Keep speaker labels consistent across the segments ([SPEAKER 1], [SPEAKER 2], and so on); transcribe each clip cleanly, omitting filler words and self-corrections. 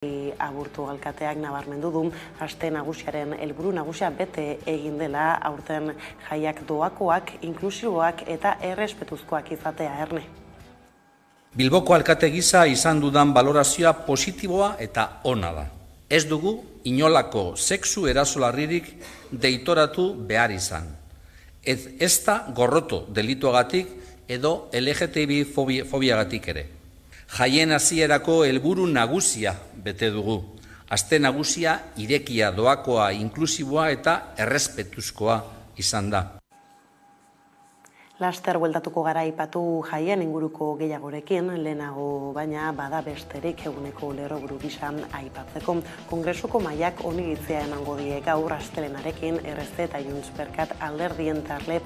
[SPEAKER 1] Aburto alkateak nabarmendu du aste nagusiaren helburu nagusia bete egin dela aurten jaiak doakoak, inklusiboak eta errespetuzkoak izatea erne.
[SPEAKER 2] Bilboko alkate gisa izan dudan balorazioa positiboa eta ona da. Ez dugu inolako sexu erasolarririk deitoratu behar izan. Ez da gorroto delituagatik edo LGTBI fobiagatik ere. Jaien hasierako helburu nagusia bete dugu. Aste nagusia irekia, doakoa, inklusiboa eta errespetuzkoa izan da.
[SPEAKER 1] Laster bueltatuko gara aipatu jaien inguruko gehiagorekin, lehenago baina bada besterik eguneko lerroburu gisa aipatzeko. Kongresuko mahaiak oniritzia emango die gaur astelenarekin RC eta Junts per Kat alderdien talde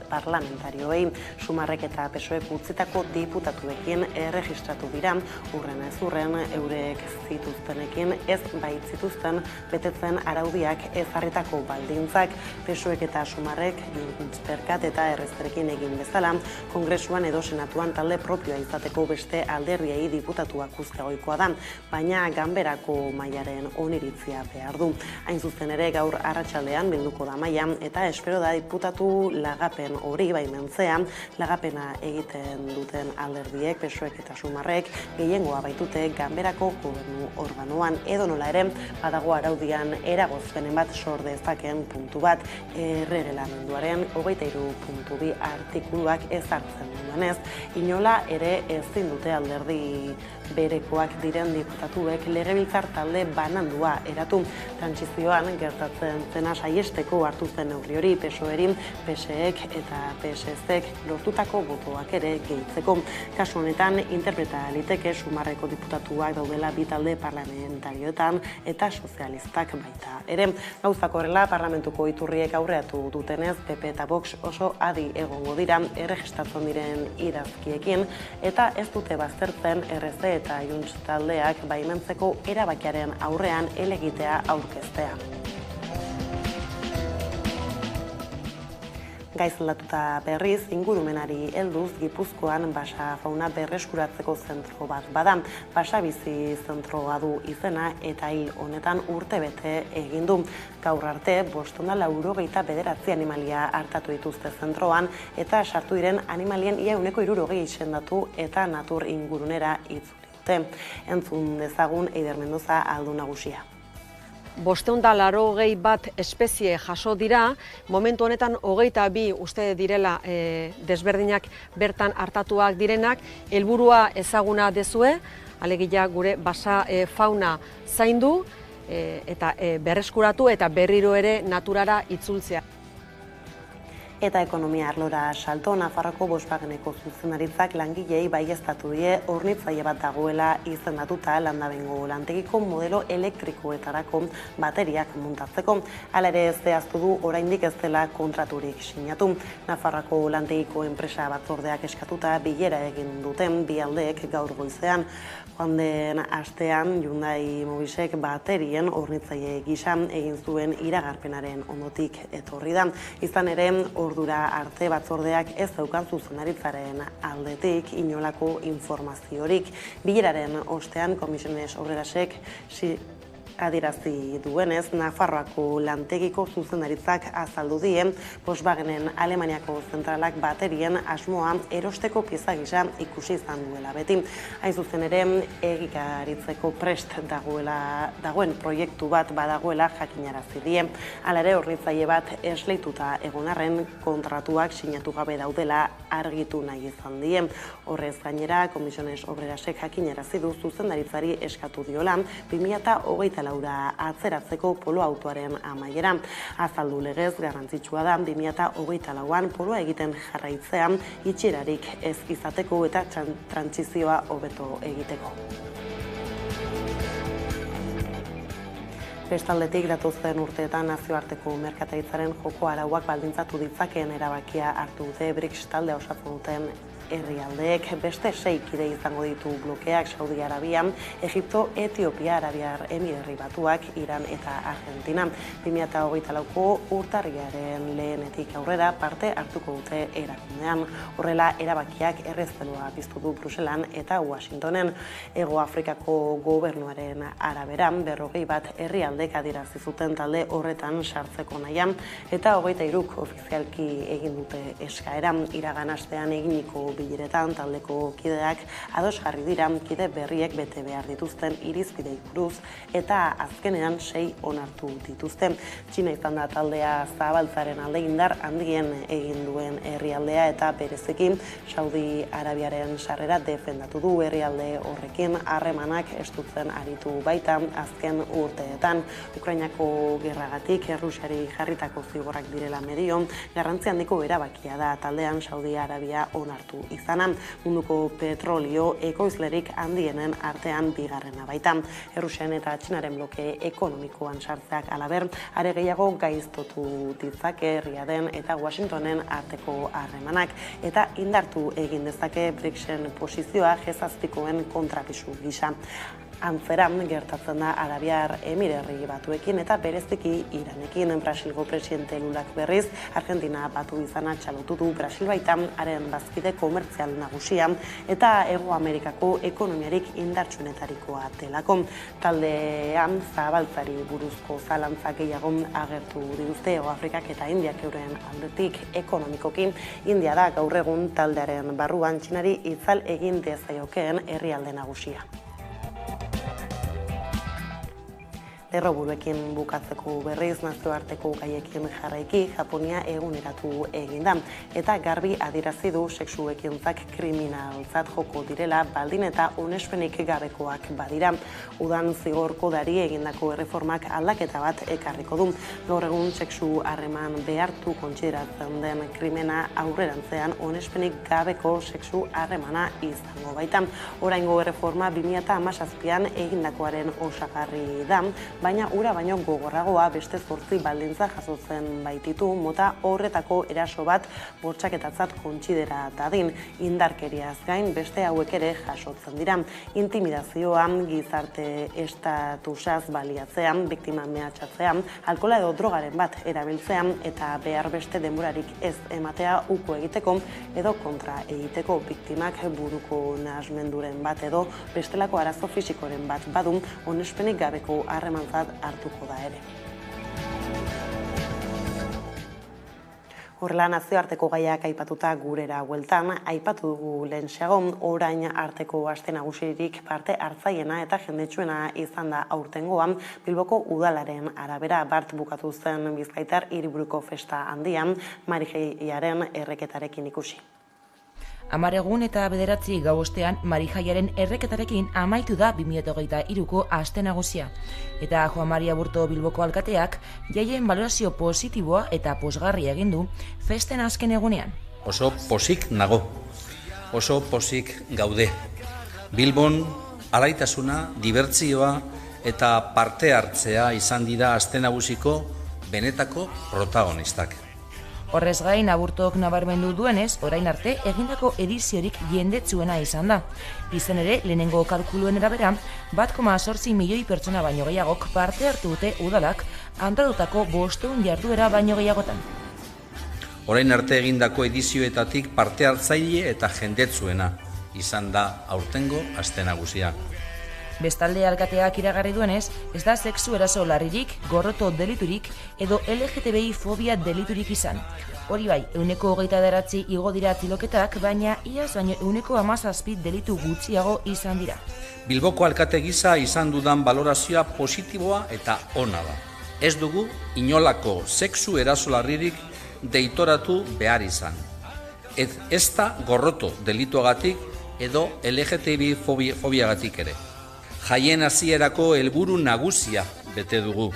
[SPEAKER 1] parlamentarioei Sumarrek eta PSOEk utzitako diputatuekin erregistratu dira, hurren ez hurren eurek zituztenekin ez baitzituzten betetzen araudiak ezarritako baldintzak. PSOEk eta Sumarrek Junts per Kat eta RCrekin egin bezala, Kongresuan edo Senatuan talde propioa izateko beste alderdiei diputatuak uztea ohikoa da, baina ganberako mahaiaren oniritzia behar du. Hain zuzen ere gaur arratsaldean bilduko da mahaia eta espero da diputatu lagapen hori baimentzea, lagapena egiten duten alderdiek, PSOEk eta Sumarrek gehiengoa baitute ganberako gobernu organoan, edo nola ere badago araudian eragozpenen bat sor dezakeen puntu bat, erregelamenduaren 23.2 artikuluak ezartzen duenez, inola ere ezin dute alderdi berekoak diren diputatuek legebiltzar talde banandua eratu. Trantsizioan gertatzen zena saiesteko hartu zen neurri hori PSOEri, PSEek eta PSZek lortutako botoak ere gehitzeko. Kasu honetan interpreta liteke Sumarreko diputatuak daudela bi talde parlamentarioetan eta sozialistak baita ere. Gauzak horrela parlamentuko iturriek aurreatu dutenez, PP eta Vox oso adi egongo dira erregistratzen diren idazkiekin eta ez dute baztertzen RC eta Junts taldeak baimentzeko erabakiaren aurrean helegitea aurkeztea. Gaizlatuta berriz, ingurumenari helduz Gipuzkoan basa fauna berreskuratzeko zentro bat bada. Basa bizi zentroa du izena eta hil honetan urtebete egin du. Gaur arte, 589 animalia hartatu dituzte zentroan eta sartu diren animalien ia 160 izendatu eta natur ingurunera itzuli dute. Entzun dezagun Eider Mendoza aldun nagusia.
[SPEAKER 3] 581 espezie jaso dira, momentu honetan 22 uste direla desberdinak bertan hartatuak direnak, helburua ezaguna dezue, alegia gure basa fauna zaindu eta berreskuratu eta berriro ere naturara itzultzea.
[SPEAKER 1] Eta ekonomia arlora salto, Nafarroko Volkswageneko zuzendaritzak langilei baieztatu die hornitzaile bat dagoela izendatuta landabengo lantegiko modelo elektrikoetarako bateriak muntatzeko. Hala ere zehaztu du oraindik ez dela kontraturik sinatu. Nafarroko lantegiko enpresa batzordeak eskatuta bilera egin duten bi aldeek gaur goizean. Joan den astean Hyundai Mobisek baterien hornitzaile gisa egin zuen iragarpenaren ondotik etorri da. Izan ere, ordura arte batzordeak ez daukan zuzendaritzaren aldetik inolako informaziorik. Bileraren ostean Comisiones Obrerasek adierazi duenez, Nafarroako lantegiko zuzendaritzak azaldu die, Volkswagenen Alemaniako zentralak baterien asmoa erosteko pieza gisa ikusi izan duela beti. Hain zuzen ere, egikaritzeko prest dagoen proiektu bat badagoela jakinarazi die. Hala ere, hornitzaile bat esleituta egon arren kontratuak sinatu gabe daudela argitu nahi izan die. Horrez gainera, Comisiones Obrerasek jakinarazi du zuzendaritzari eskatu diola 2024 atzeratzeko polo autoaren amaiera. Azaldu legez garrantzitsua da 2024an poloa egiten jarraitzea itxierarik ez izateko eta trantsizioa hobeto egiteko. Bestaldetik datozen urteetan nazioarteko merkataritzaren joko arauak baldintzatu ditzakeen erabakia hartu dute BRICS taldea osatzen duten herrialdeek beste 6 kide izango ditu blokeak Saudi Arabian, Egipto, Etiopia, Arabiar Emirerri Batuak, Iran eta Argentina. 2024ko urtarrilaren lehenetik aurrera parte hartuko dute erakundean. Horrela, erabakiak errezpelua piztu du Bruselan eta Washingtonen. Hego Afrikako gobernuaren araberan 41 herrialdek adierazi zuten talde horretan sartzeko nahian, eta 23 ofizialki egin dute eskaera. Iragan astean eginiko bileretan taldeko kideak ados jarri dira kide berriek bete behar dituzten irizpidei buruz eta azkenean 6 onartu dituzte. Txina izan da taldea zabaltzaren alde indar handien egin duen herrialdea eta bereziki Saudi Arabiaren sarrera defendatu du. Herrialde horrekin harremanak estutzen aritu baita azken urteetan. Ukrainako gerragatik Errusiari jarritako zigorrak direla medio, garrantzi handiko erabakia da taldean Saudi Arabia onartu izana. Munduko petrolio ekoizlerik handienen artean bigarrena baita. Errusian eta Txinaren bloke ekonomikoan sartzeak halaber, are gehiago gaiztotu ditzake Riaden eta Washingtonen arteko harremanak eta indartu egin dezake BRICSen posizioa G7koen kontrapisu gisa. Antzeran gertatzen da Arabiar Emirerri Batuekin eta bereziki Iranekin. Brasilgo presidente Lulak berriz Argentina batu izana txalotu du Brasil baitan haren bazkide komertzial nagusia eta Hego Amerikako ekonomiarik indartsuenetarikoa delako. Taldean zabaltzari buruzko zalantzak gehiago agertu dituzte Hego Afrikak eta Indiak euren aldetik ekonomikoki. India da gaur egun taldearen barruan Txinari itzal egin dezaiokeen herrialde nagusia. Lerroburuekin bukatzeko berriz nazioarteko gaiekin jarraiki Japonia eguneratu egin da eta garbi adierazi du sexu ekintzak kriminaltzat joko direla baldin eta onespenik gabekoak badira. Udan zigor kodari egindako erreformak aldaketa bat ekarriko du. Gaur egun sexu harreman behartu kontsideratzen den krimena aurrerantzean onespenik gabeko sexu harremana izango baita. Oraingo erreforma 2017an egindakoaren osagarri da, baina ura baino gogorragoa beste 8 baldintza jasotzen baititu mota horretako eraso bat bortxaketatzat kontsidera dadin. Indarkeriaz gain beste hauek ere jasotzen dira. Intimidazioa, gizarte estatusaz baliatzean, biktima mehatxatzean, alkohola edo drogaren bat erabiltzean eta behar beste denborarik ez ematea uko egiteko edo kontra egiteko biktimak buruko nahasmenduren bat edo bestelako arazo fisikoren bat badun onespenik gabeko harreman hartuko da ere. Horrela nazioarteko gaiak aipatuta gurera bueltan, aipatu dugu lehenxeago orain arteko aste nagusirik parte hartzaiena eta jendetsuena izan da aurtengoan Bilboko udalaren arabera bart bukatu zen Bizkaitar hiriburuko festa handian Marijaiaren erreketarekin ikusi.
[SPEAKER 4] 10 egun eta 9 gau ostean Marijaiaren erreketarekin amaitu da 2023ko aste nagusia. Eta Juan Mari Aburto Bilboko alkateak jaien balorazio positiboa eta pozgarria egin du festen azken egunean.
[SPEAKER 2] Oso pozik nago, oso pozik gaude. Bilbon alaitasuna, dibertsioa eta parte hartzea izan dira aste nagusiko benetako protagonistak.
[SPEAKER 4] Horrez gain, Aburtok nabarmendu duenez, orain arte egindako ediziorik jendetsuena izan da. Izan ere, lehenengo kalkuluen arabera, 1,8 milioi pertsona baino gehiagok parte hartu dute udalak antolatutako 500 jarduera baino gehiagotan.
[SPEAKER 2] Orain arte egindako edizioetatik parte hartzaile eta jendetsuena izan da aurtengo aste nagusia.
[SPEAKER 4] Bestalde alkateak iragarri duenez, ez da sexu eraso larririk, gorroto deliturik edo LGTBI fobia deliturik izan. Hori bai, 29 igo dira atxiloketak, baina iaz baino 17 delitu gutxiago izan dira.
[SPEAKER 2] Bilboko alkate gisa izan dudan balorazioa positiboa eta ona da. Ez dugu inolako sexu eraso larririk deitoratu behar izan. Ez da gorroto delituagatik edo LGTBI fobiagatik ere. Jaien hasierako helburu nagusia bete dugu.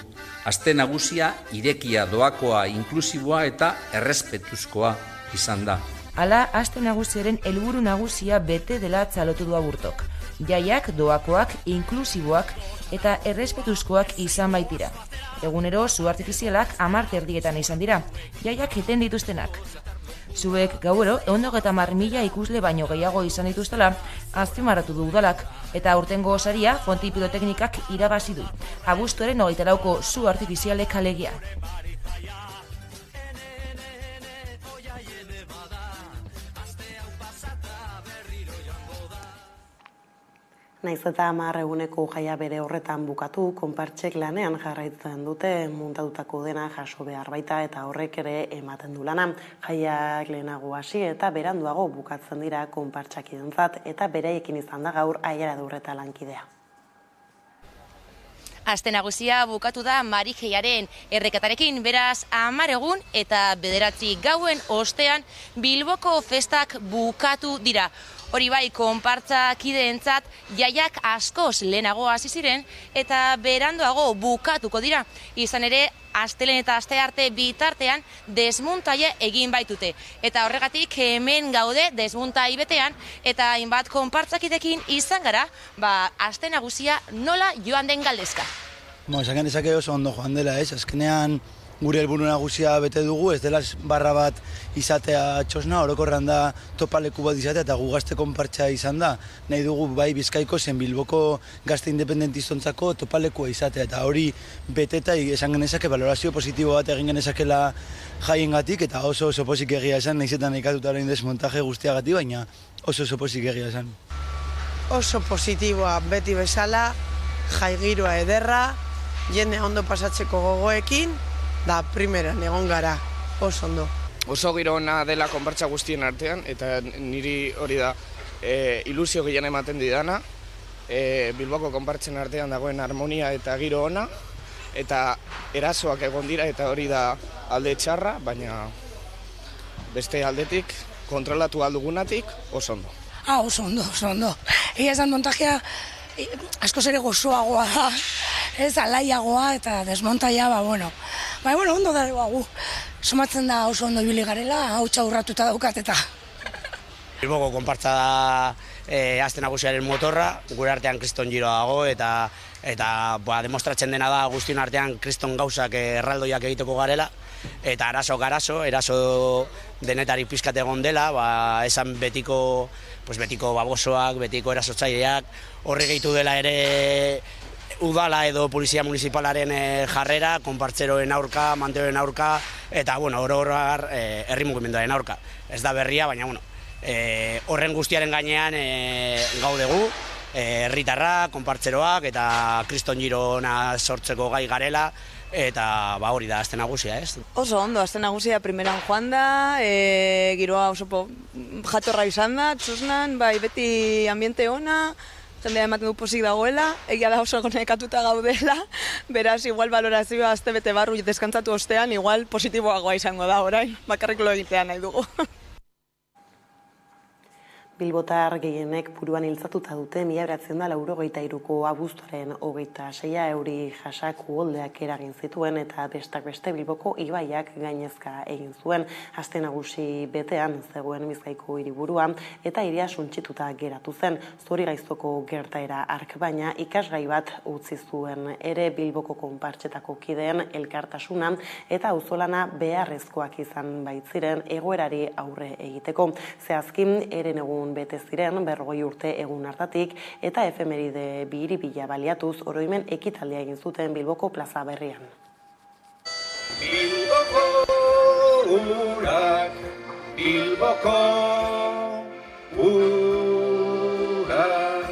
[SPEAKER 2] Aste nagusia irekia, doakoa, inklusiboa eta errespetuzkoa izan da.
[SPEAKER 4] Hala, aste nagusiaren helburu nagusia bete dela txalotu du Aburtok. Jaiak, doakoak, inklusiboak eta errespetuzkoak izan baitira. Egunero, zu artifizialak 10 erdietan izan dira, jaiak eten dituztenak. Zuek gauero 130.000 ikusle baino gehiago izan dituztela azpimarratu du udalak, eta aurtengo saria Fonti Piroteknikak irabazi du. Abuztuaren 24ko su artifizialek alegia.
[SPEAKER 1] Naiz eta 10 eguneko jaia bere horretan bukatu, konpartsek lanean jarraitzen dute muntatutako dena jaso behar baita eta horrek ere ematen du lana. Jaiak lehenago hasi eta beranduago bukatzen dira konpartsakidentzat eta bereiekin izan da gaur Aiara Durreta lankidea.
[SPEAKER 5] Aste nagusia bukatu da Marijeiaren errekatarekin, beraz 10 egun eta 9 gauen ostean Bilboko festak bukatu dira. Hori bai, konpartsakideentzat jaiak askoz lehenago hasi ziren eta beranduago bukatuko dira. Izan ere, astelehen eta astearte bitartean desmuntaia egin baitute. Eta horregatik hemen gaude desmuntai betean eta hainbat konpartsakidekin izan gara, aste nagusia nola joan den galdezka.
[SPEAKER 6] Esan genezake oso ondo joan dela, azkenean gure helburu nagusia bete dugu, ez dela barra bat izatea txosna, orokorran da topaleku bat izatea eta gu gazte konpartsa izan da. Nahi dugu bai Bizkaiko zen Bilboko gazte independentistontzako topalekua izatea eta hori beteta esan genezake valorazio positibo bat egin genezakela jaiengatik eta oso pozik egia esan, nahizetan ikatuta orain desmontaje guztiagatik, baina oso pozik egia esan.
[SPEAKER 7] Oso positiboa beti bezala, jai giroa ederra, jende ondo pasatzeko gogoekin, da primeran egon gara, oso ondo.
[SPEAKER 8] Oso giro ona dela konpartsa guztien artean, eta niri hori da ilusio gehien ematen didana. Bilboko konpartzen artean dagoen harmonia eta giro ona, eta erasoak egon dira, eta hori da alde txarra, baina beste aldetik, kontrolatu aldugunatik, oso ondo.
[SPEAKER 9] Oso ondo. Egia esan montajea askoz ere gozoagoa da, alaiagoa eta desmontaia, ondo da gu. Somatzen da oso ondo ibili garela, hautsa urratuta daukat eta.
[SPEAKER 10] Bilboko konpartza da aste nagusiaren motorra, gure artean kriston giroa dago eta demostratzen dena da guztion artean kriston gauzak erraldoiak egiteko garela eta eraso denetari pizkat egon dela, esan betiko babosoak, betiko erasotzaileak, horre gehitu dela ere udala edo polizia municipalaren jarrera, konpartzeroen aurka, manteroen aurka, eta ororar herri mugimenduaren aurka. Ez da berria, baina horren guztiaren gainean gaudegu, herritarrak, konpartzeroak eta kriston girona sortzeko gai garela, eta hori da aste nagusia, ez?
[SPEAKER 11] Oso ondo, aste nagusia primeran joan da, giroa oso jatorra izan da, txosnan, beti ambiente ona, jendea ematen du pozik dagoela, egia da oso nekatuta gaudela, beraz, igual valorazioa aste bete barru deskantzatu ostean, igual positiboagoa izango da orain, bakarrik lo egitea nahi dugu.
[SPEAKER 1] Bilbotar gehienek buruan iltzatuta dute 1983ko abuztuaren 26 euri jasak uholdeak eragin zituen eta bestak beste Bilboko ibaiak gainezka egin zuen. Aste nagusi betean zegoen Bizkaiko hiriburua eta hiria suntsituta geratu zen. Zorigaiztoko gertaera hark baina ikasgai bat utzi zuen ere Bilboko konpartsetako kideen elkartasuna eta auzolana beharrezkoak izan baitziren egoerari aurre egiteko. Zehazkin eren egun bete ziren 40 urte egun hartatik eta efemeride biribila baliatuz oroimen ekitaldia egin zuten Bilboko plaza berrian.
[SPEAKER 12] Bilboko urak, Bilboko urak,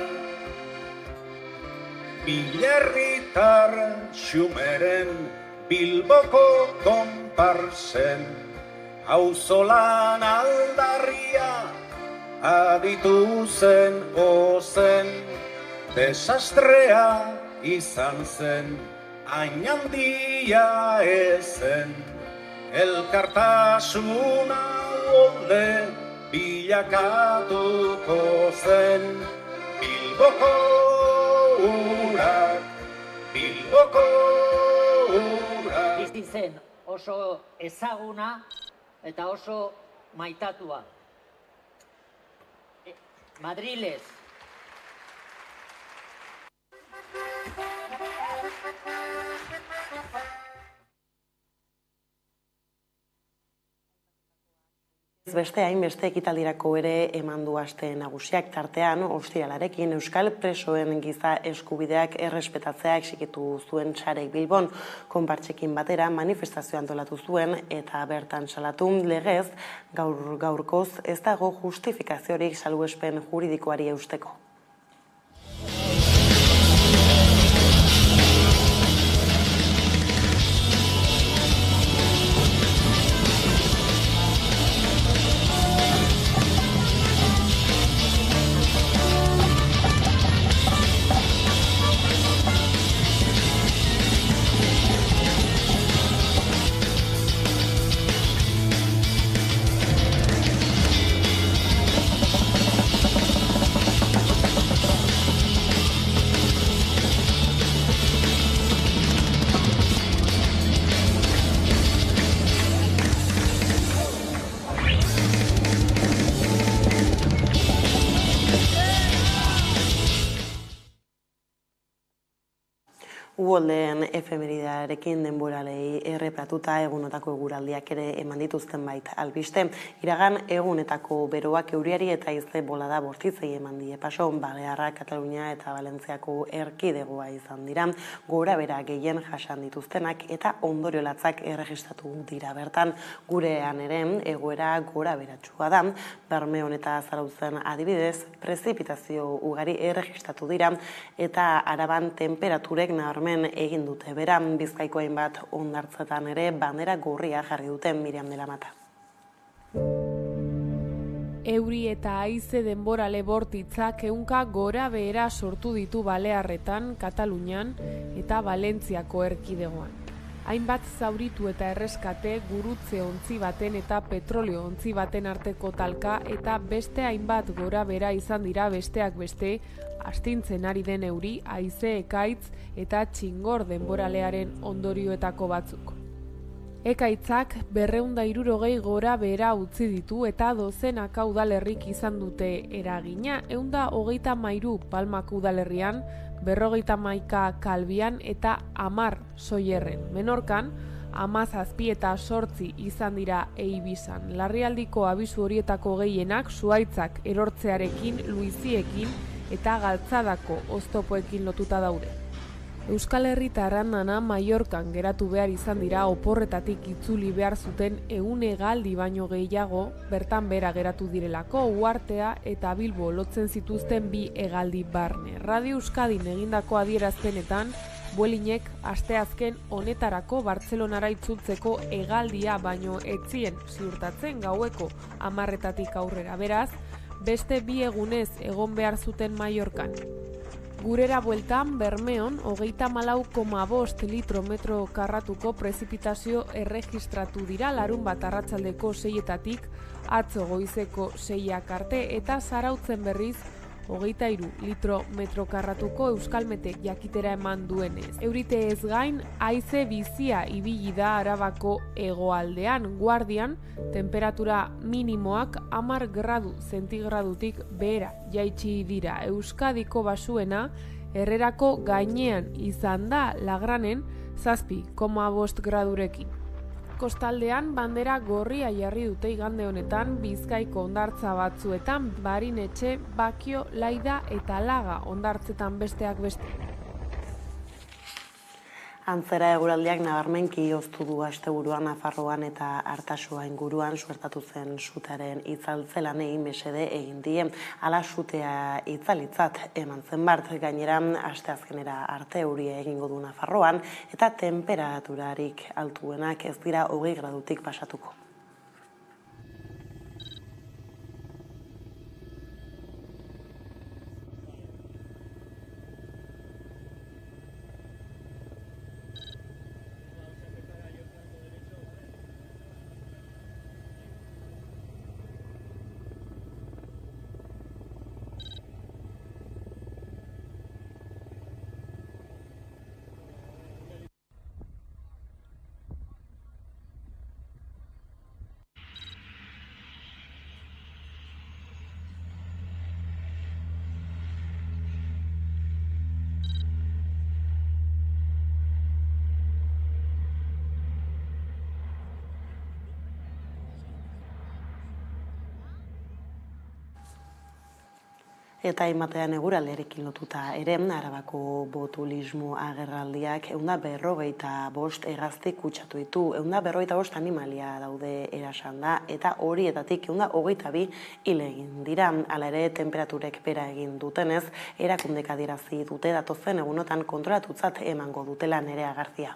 [SPEAKER 12] Bilerritar xumeren Bilboko konparsen, auzolan aldarria, aditu zen ozen, desastrea izan zen, hain handia ezen, elkartasuna uholde bilakatuko zen, Bilboko urak, Bilboko urak.
[SPEAKER 13] Bizi zen oso ezaguna eta oso maitatua. Madrilez.
[SPEAKER 1] Beste hainbeste ekitaldirako ere eman du aste nagusiak, tartean ostiralarekin euskal presoen giza eskubideak errespetatzea exigitu zuen Sarek Bilbon. Konpartsekin batera manifestazioa antolatu zuen eta bertan salatu legez gaurkoz ez dago justifikaziorik salbuespen juridikoari eusteko. Uholdeen efemeridarekin denboralei errepratuta egunotako eguraldiak ere eman dituzten bait albiste. Iragan egunetako beroak euriari eta haize bolada bortitzei eman die paso. Balearra, Katalunia eta Valentziako erkidegoa izan dira. Gora bera gehien jasan dituztenak eta ondorio latzak erregistratu dira bertan. Gurean ere egoera gora beratsua da. Bermeon eta Zarautzen adibidez, prezipitazio ugari erregistratu dira eta Araban temperaturek nabarmen egin dute beran. Bizkaiko hainbat hondartzetan ere bandera gorria jarri duten Miriam de la Mata.
[SPEAKER 14] Euri eta haize denborale bortitzak ehunka gora behera sortu ditu Balearretan, Katalunian eta Valentziako erkidegoan. Hainbat zauritu eta erreskate, gurutze ontzi baten eta petrolio ontzi baten arteko talka eta beste hainbat gora bera izan dira besteak beste, astintzen ari den euri, haize ekaitz eta txingor denboralearen ondorioetako batzuk. Ekaitzak 260 gora behera utzi ditu eta dozenaka udalerrik izan dute eragina, 133 Palmako udalerrian, 51 Kalbian eta 10 Soierren. Menorkan, 17 eta 8 izan dira Eibisan. Larrialdiko abisu horietako gehienak zuhaitzak erortzearekin, luiziekin eta galtzadako oztopoekin lotuta daude. Euskal Herritarran nana Mallorcan geratu behar izan dira oporretatik itzuli behar zuten 100 hegaldi baino gehiago bertan bera geratu direlako Uhartea eta Bilbo lotzen zituzten 2 hegaldi barne. Radio Euskadin egindako adierazpenetan, Vuelinek asteazken honetarako Bartzelonara itzultzeko hegaldia baino etzien ziurtatzen gaueko 10:00 aurrera. Beraz, beste 2 egunez egon behar zuten Mallorcan. Gurera bueltan, Bermeon, 34,5 litro metro karratuko prezipitazio erregistratu dira larunbat arratsaldeko 6etatik atzo goizeko 6ak arte eta Zarautzen berriz 23 litro metro karratuko Euskalmetek jakitera eman duenez. Eurite ez gain, haize bizia ibili da Arabako hegoaldean. Guardian, temperatura minimoak 10 gradu zentigradutik behera jaitsi dira. Euskadiko basuena Herrerako gainean izan da Lagranen 7,5 gradurekin. Kostaldean bandera gorria jarri dute igande honetan Bizkaiko hondartza batzuetan, Barinetxe, Bakio, Laida eta Laga hondartzetan besteak beste.
[SPEAKER 1] Antzera eguraldiak nabarmenki hoztu du asteburuan Nafarroan eta Artasoa inguruan suertatu zen sutearen itzaltzelanei mesede egin die. Hala sutea itzalitzat eman zen bart, gainera asteazkenera arte euria egingo du Nafarroan eta temperaturarik altuenak ez dira 20 gradutik pasatuko. Eta hainbatean eguraldiarekin lotuta ere, Arabako botulismo agerraldiak 155 hegazti kutsatu ditu, 155 animalia daude erasanda, eta horietatik 122 hil egin dira. Hala ere, temperaturek bera egin dutenez, erakundek adierazi dute datozen egunotan kontrolatutzat emango dutela. Nerea Garzia.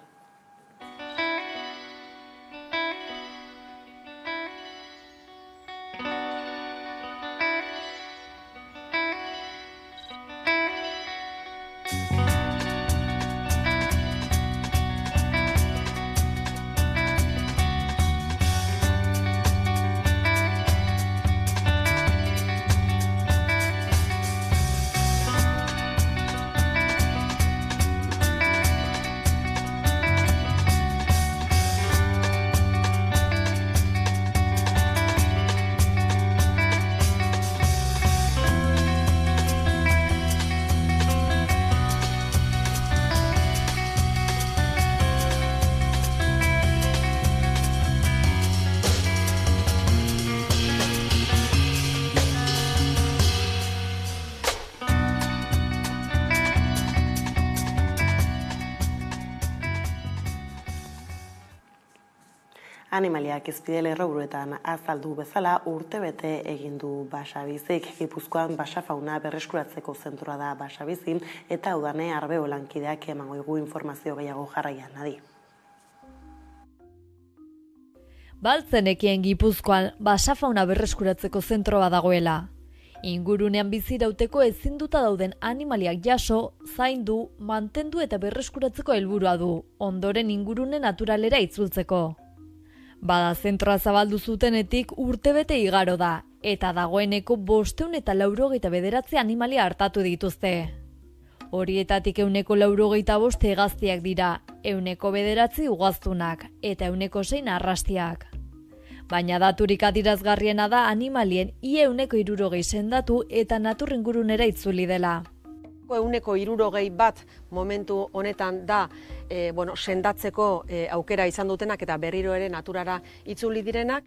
[SPEAKER 1] Animaliak izpide lerroburuetan azaldu bezala urtebete egin du Basabizik. Gipuzkoan basafauna berreskuratzeko zentroa da Basabizi eta udane Arbeo lankideak emango digu informazio gehiago jarraian, Nadi.
[SPEAKER 15] Baltzenekien Gipuzkoan basafauna berreskuratzeko zentroa dagoela. Ingurunean bizirauteko ezinduta dauden animaliak jaso, zaindu, mantendu eta berreskuratzeko helburua du, ondoren ingurune naturalera itzultzeko. Bada zentroa zabaldu zutenetik urtebete igaro da, eta dagoeneko 589 animalia hartatu dituzte. Horietatik 185 hegaztiak dira, 109 ugaztunak eta 106 arrastiak. Baina daturik adierazgarriena da animalien ia 160 sendatu eta natur ingurunera itzuli dela.
[SPEAKER 3] 161 momentu honetan da sendatzeko aukera izan dutenak eta berriro ere naturara itzuli direnak.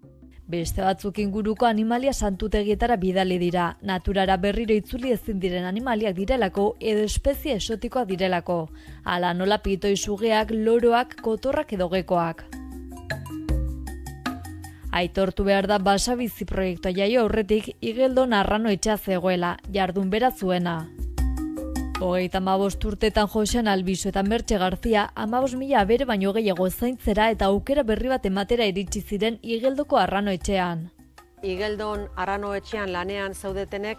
[SPEAKER 15] Beste batzuk inguruko animalia santutegietara bidali dira, naturara berriro itzuli ezin diren animaliak direlako edo espezie esotikoak direlako, hala nola pitoi sugeak, loroak, kotorrak edo gekoak. Aitortu behar da Basabizi proiektua jaio aurretik Igeldon arrano etxea zegoela, jardun bera zuena. 35 urtetan Josean Albizu eta Mertxe Garzia 15.000 abere baino gehiago zaintzera eta aukera berri bat ematera iritsi ziren Igeldoko arrano etxean.
[SPEAKER 3] Igeldon arrano etxean lanean zeudenek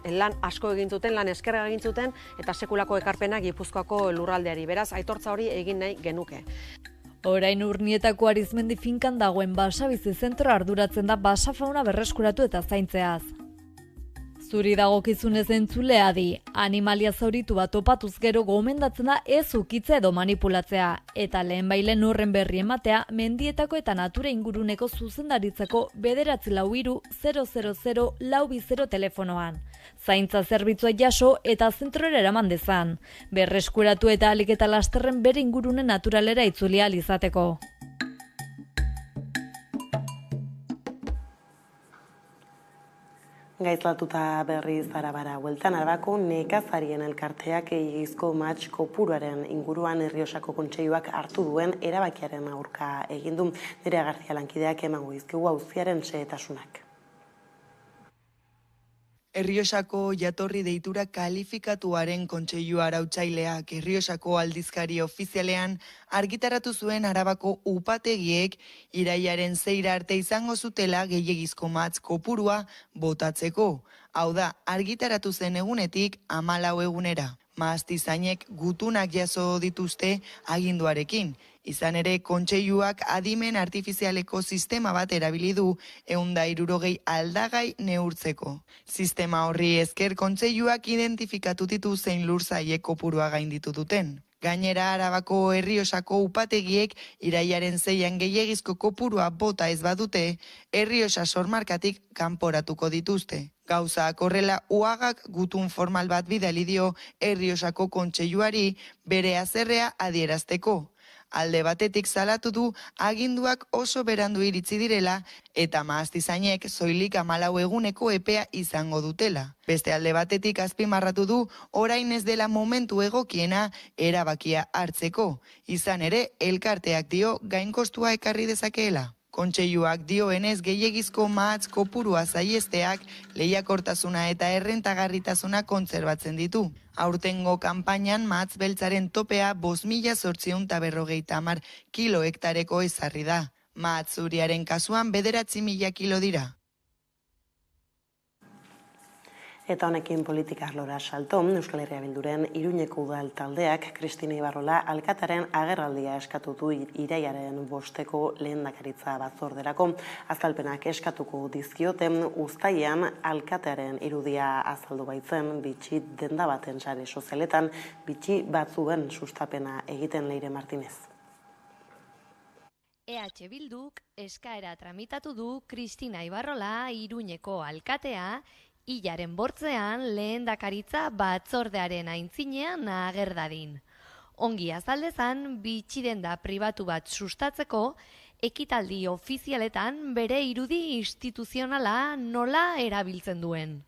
[SPEAKER 3] lan asko egin zuten, lan eskerga egin zuten eta sekulako ekarpenak Gipuzkoako lurraldeari. Beraz, aitortza hori egin nahi genuke.
[SPEAKER 15] Orain Urnietako Arizmendi finkan dagoen Basabizi zentroa arduratzen da basafauna berreskuratu eta zaintzeaz. Zuri dagokizunez entzulea di, animalia zauritu bat topatuz gero gomendatzen da ez ukitzea edo manipulatzea, eta lehenbailen horren berri ematea mendietako eta natura inguruneko zuzendaritzako 944-000-420 telefonoan. Zaintza zerbitzua jaso eta zentrora eraman dezan, berreskuratu eta ahalik eta lasterren bere ingurune naturalera itzuli ahal izateko.
[SPEAKER 1] Gaizlatuta berriz Arabara bueltan, Arabako nekazarien elkarteak egizko matx kopuruaren inguruan Errioxako Kontseiluak hartu duen erabakiaren aurka egin du. Nerea Garzia lankideak emango dizkigu auziaren xehetasunak.
[SPEAKER 16] Errioxako jatorri deitura kalifikatuaren Kontseilu arautzaileak Errioxako aldizkari ofizialean argitaratu zuen Arabako upategiek irailaren 6 arte izango zutela gehiegizko matz kopurua botatzeko. Hau da, argitaratu zen egunetik 14 egunera. Maastizainek gutunak jaso dituzte aginduarekin. Izan ere, Kontseiluak adimen artifizialeko sistema bat erabili du 160 aldagai neurtzeko. Sistema horri esker Kontseiluak identifikatu ditu zein lurzaiek kopurua gainditu duten. Gainera, Arabako Errioxako upategiek irailaren 6an gehiegizko kopurua bota ez badute, Errioxa sormarkatik kanporatuko dituzte. Gauzak horrela, UAGak gutun formal bat bidali dio Errioxako Kontseiluari bere haserrea adierazteko. Alde batetik salatu du aginduak oso berandu iritsi direla eta mahastizainek soilik 14 eguneko epea izango dutela. Beste alde batetik azpimarratu du orain ez dela momentu egokiena erabakia hartzeko. Izan ere, elkarteak dio gainkostua ekarri dezakeela. Kontseiluak dioenez gehiegizko mahatz kopurua saihesteak lehiakortasuna eta errentagarritasuna kontserbatzen ditu. Aurtengo kanpainan mahatz beltzaren topea 5.850 kilo hektareko ezarri da. Mahatz zuriaren kasuan 9.000 kilo dira.
[SPEAKER 1] Eta honekin politika arlora salto, Euskal Herria Bilduren Iruñeko udal taldeak Kristina Ibarrola alkatearen agerraldia eskatu du iraiaren 5. lehendakaritza batzorderako. Azalpenak eskatuko dizkioten uztailean alkatearen irudia azaldu baitzen bitxi denda baten sare sozialetan bitxi batzuen sustapena egiten Leire Martinez.
[SPEAKER 17] EH Bilduk eskaera tramitatu du Kristina Ibarrola Iruñeko alkatea hilaren 5 lehendakaritza batzordearen aintzinean ager dadin. Ongi azaldezan, bitxidenda pribatu bat sustatzeko, ekitaldi ofizialetan bere irudi instituzionala nola erabiltzen duen.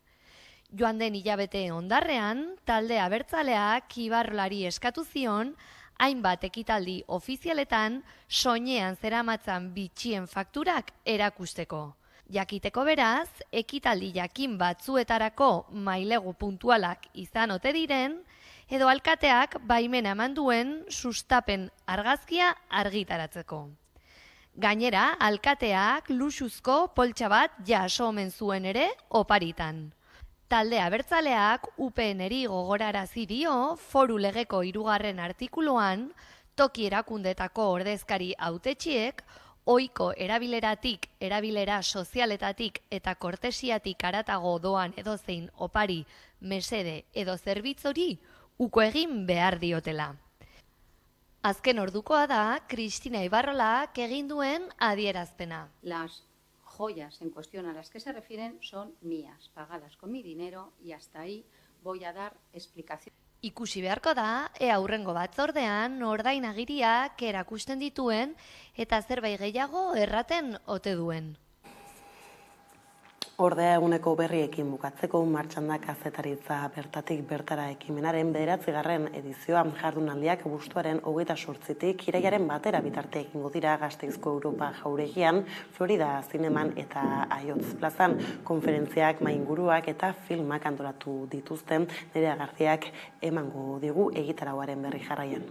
[SPEAKER 17] Joan den hilabete ondarrean, talde abertzaleak Ibarrolari eskatu zion, hainbat ekitaldi ofizialetan soinean zeramatzan bitxien fakturak erakusteko. Jakiteko beraz, ekitaldi jakin batzuetarako mailegu puntualak izan ote diren, edo alkateak baimena eman duen sustapen argazkia argitaratzeko. Gainera, alkateak luxuzko poltsa bat jaso omen zuen ere oparitan. Talde abertzaleak UPN-eri gogorarazi dio foru legeko 3. artikuluan toki erakundetako ordezkari hautetxiek ohiko erabileratik, erabilera sozialetatik eta kortesiatik haratago doan edozein opari, mesede edo zerbitzori uko egin behar diotela. Azken ordukoa da Kristina Ibarrolak egin duen adierazpena.
[SPEAKER 18] Las joyas en cuestión a las que se refieren son mías, pagadas con mi dinero y hasta ahí voy a dar explicación.
[SPEAKER 17] Ikusi beharko da, hurrengo batzordean ordainagiriak erakusten dituen eta zerbait gehiago erraten ote duen.
[SPEAKER 1] Ordea eguneko berriekin bukatzeko martxan da kazetaritza bertatik bertara ekimenaren 9. edizioa jardunaldiak abuztuaren 28tik irailaren 1 bitarte egingo dira Gasteizko Europa Jauregian, Florida Zineman eta Aiotz plazan. Konferentziak, mainguruak eta filmak antolatu dituzten Nerea Garziak emango digu egitarauaren berri jarraian.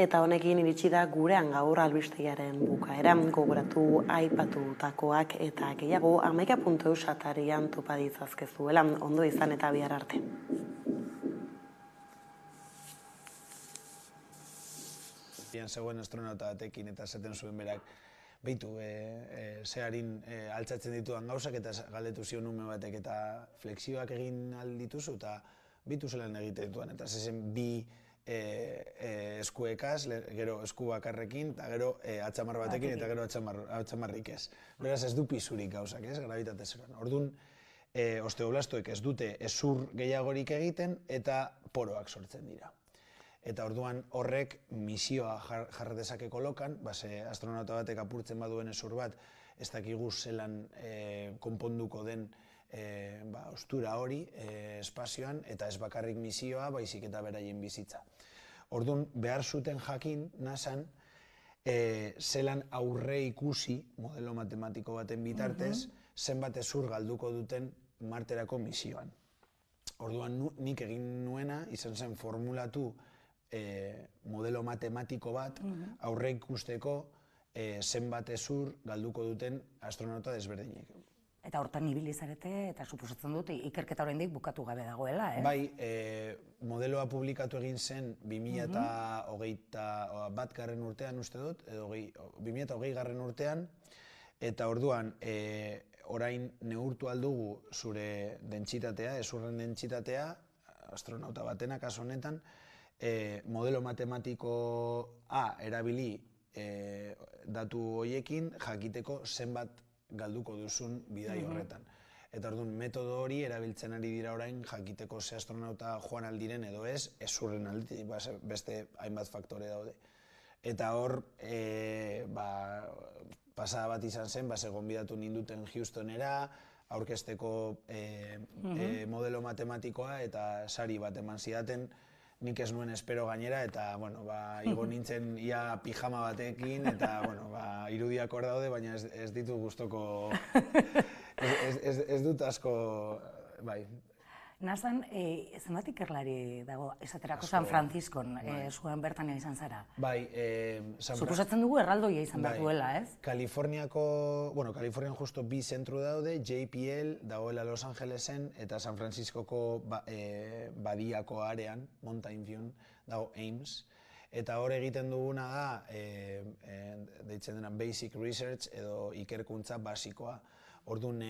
[SPEAKER 1] Eta honekin iritsi da gurean gaur albistegiaren bukaera, gogoratu aipatutakoak eta gehiago 11.eus atarian topa ditzazkezuela, ondo izan eta bihar arte.
[SPEAKER 19] Zegoen astronauta batekin eta esaten zuen berak, behitu, zeharin altzatzen ditudan gauzak eta galdetu zion ume batek eta flexioak egin aldituzu eta bitu zelan egiten dituan, eta zezen bi eskuekaz, gero esku bakarrekin, eta gero atxamar batekin, eta gero atxamarrik ez. Beraz ez du pisurik gauzak, ez, gravitate zeroan. Orduan, osteoblastoek ez dute ezur gehiagorik egiten, eta poroak sortzen dira. Eta orduan horrek misioa jar dezake kolokan, ze astronauta batek apurtzen baduen ezur bat, ez dakigu zelan konponduko den ostura hori espazioan, eta ez bakarrik misioa, baizik eta beraien bizitza. Orduan, behar zuten jakin, nasan, zelan aurre ikusi, modelo matematiko baten bitartez, zenbat hezur galduko duten Marterako misioan. Orduan, nik egin nuena, izan zen formulatu modelo matematiko bat, aurre ikusteko zenbat hezur galduko duten astronauta desberdinek.
[SPEAKER 20] Eta hortan ibili zarete, eta suposatzen dut, ikerketa oraindik bukatu gabe dagoela, eh?
[SPEAKER 19] Bai, modeloa publikatu egin zen 2021 urtean, uste dut, edo 2020 urtean, eta orduan, orain neurtu aldugu zure dentsitatea, hezurren dentsitatea, astronauta batena, kasu honetan, modelo matematikoa erabili datu horiekin jakiteko zenbat galduko duzun bidai horretan. Eta orduan, metodo hori erabiltzen ari dira orain jakiteko ze astronauta joan aldiren edo ez, hezurren aldetik, beste hainbat faktore daude. Eta hor, pasada bat izan zen, gonbidatu ninduten Houstonera, aurkezteko modelo matematikoa eta sari bat eman zidaten, nik ez nuen espero gainera, eta, igo nintzen ia pijama batekin, eta, irudiak hor daude, baina ez ditu gustoko, ez dut asko, bai.
[SPEAKER 20] Nasan, zenbat ikerlari dago, esaterako San Franciscon, zuen bertan izan zara?
[SPEAKER 19] Bai,
[SPEAKER 20] suposatzen dugu erraldoia izan behar duela, ez?
[SPEAKER 19] Kalifornian justo bi zentru daude, JPL dagoela Los Angelesen, eta San Franciscoko badiako arean, Mountain View, dago Ames, eta hor egiten duguna da, deitzen dena Basic Research edo ikerkuntza basikoa. Orduan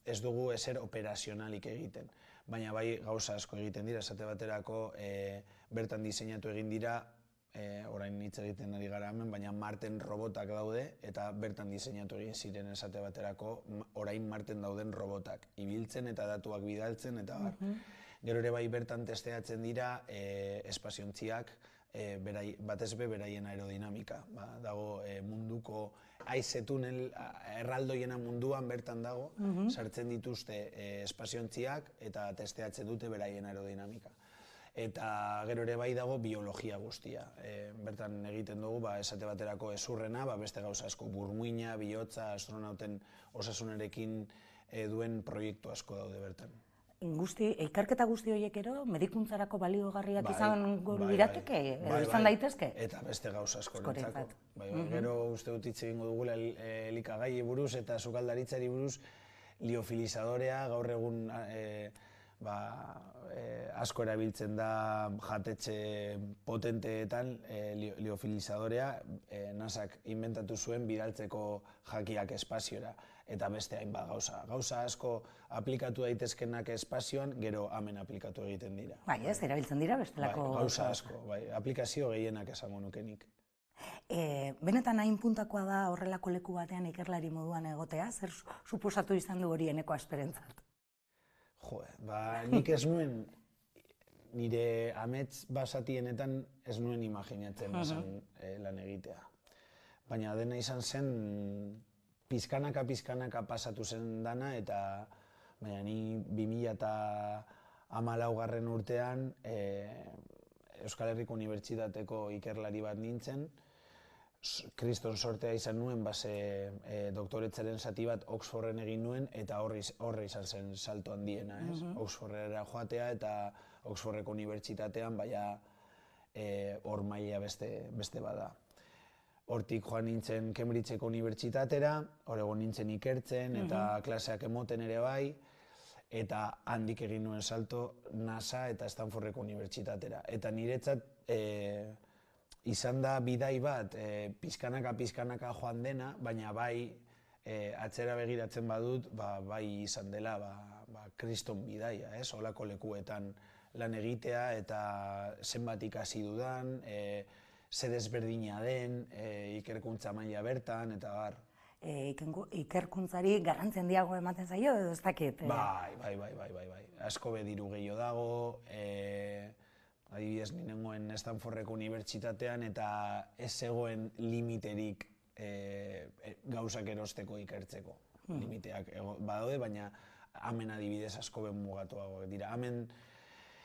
[SPEAKER 19] ez dugu ezer operazionalik egiten. Baina bai gauza asko egiten dira, esate baterako bertan diseinatu egin dira, orain hitz egiten ari gara hemen, baina Marten robotak daude, eta bertan diseinatu egin ziren esate baterako orain Marten dauden robotak, ibiltzen eta datuak bidaltzen, eta bar. Gero ere bai bertan testeatzen dira espaziontziak, batez be beraien aerodinamika. Dago munduko haize tunel erraldoiena munduan bertan dago, sartzen dituzte espaziontziak eta testeatzen dute beraien aerodinamika. Eta gero ere bai dago biologia guztia. Bertan egiten dugu, esate baterako hezurrena, beste gauza asko, burmuina, bihotza, astronauten osasunarekin duen proiektu asko daude bertan.
[SPEAKER 20] Ikerketa guzti horiek ero, medikuntzarako baliogarriak izango lirateke, edo izan daitezke?
[SPEAKER 19] Eta beste gauza askorentzako. Gero uste dut hitz egingo dugula elikagai buruz eta sukaldaritzari buruz, liofilizadorea, gaur egun asko erabiltzen da jatetxe potenteetan liofilizadorea, NASAk inventatu zuen bidaltzeko jakiak espaziora. Eta beste hainbat gauza. Gauza asko aplikatu daitezkenak espazioan, gero hemen aplikatu egiten dira.
[SPEAKER 20] Bai, ez, erabiltzen dira bestelako...
[SPEAKER 19] Gauza asko, aplikazio gehienak esango nukenik.
[SPEAKER 20] Benetan hain puntakoa da horrelako leku batean ikerlari moduan egotea, zer suposatu izan du hori eneko asperentzat?
[SPEAKER 19] Nik ez nuen, nire amets basatienetan ez nuen imaginatzen lan egitea. Baina dena izan zen pizkanaka pasatu zen dana, eta ni 2014 urtean Euskal Herriko Unibertsitateko ikerlari bat nintzen, kriston sortea izan nuen, doktoretzaren zati bat Oxforden egin nuen, eta horre izan zen salto handiena, Oxfordera joatea, eta Oxfordeko Unibertsitatean, hor maila beste bada. Hortik joan nintzen Cambridgeko Unibertsitatera, hor egon nintzen ikertzen eta klaseak emoten ere bai, eta handik egin nuen salto NASA eta Stanfordeko Unibertsitatera. Eta niretzat izan da bidai bat, pizkanaka joan dena, baina bai atzera begiratzen badut, bai izan dela kriston bidaia, holako lekuetan lan egitea eta zenbat ikasi dudan, ze desberdina den, ikerkuntza maila bertan, eta bar.
[SPEAKER 20] Ikerkuntzari garrantzia handiago ematen zaio, edo ez dakit?
[SPEAKER 19] Bai. Asko be diru gehiago dago, adibidez nengoen Stanfordeko Unibertsitatean, eta ez zegoen limiterik gauzak erosteko ikertzeko. Limiteak badaude, baina hemen adibidez asko be mugatuagoak dira. Hemen